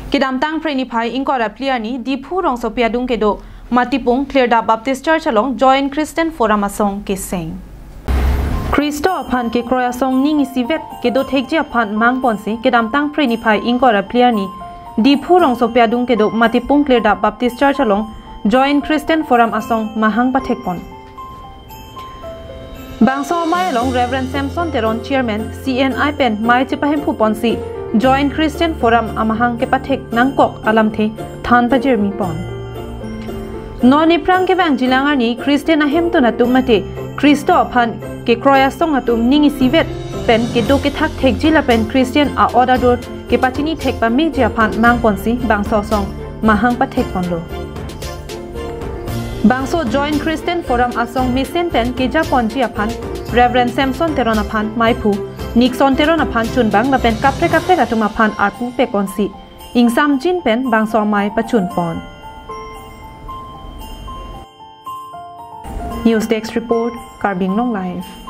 Kidam tang preniphai ingkora pliani dipu rong sopia dung kedo Matipung clear da Baptist Church along Joint Christian Forum asong keseng. Kristo aphan ke kroya song ning isivet kedo thekji aphan mang ponsi kidam tang preniphai ingkora pliani dipu rong sopia dung kedo Matipung clear da Baptist Church along Joint Christian Forum asong mahang pathekpon. Bangso mai along Reverend Samson Teron Chairman CNI pen mai chipahim phu ponsi Joint Christian Forum amahang ke pathek nangkok alam the than pa jermi pon. Noni prang ke bang jilangani Christian ahem to natum mate Kristo aphan ke kroya song atum ningi sivet pen ke do ke thak thek jila pen Christian a order dor ke pachini thek pa me ja phan mang ponsi bangso song mahang pathek ponlo. Bangso Joint Christian Forum asong misen pen ke ja ponji aphan Reverend Samson Teron aphan maipu Nixon Teron aphan chun bang la pen kapre atum aphan arpu pe konsi ingsam jin pen bangso mai pachun pon. News Desk Report, Karbing Long Live.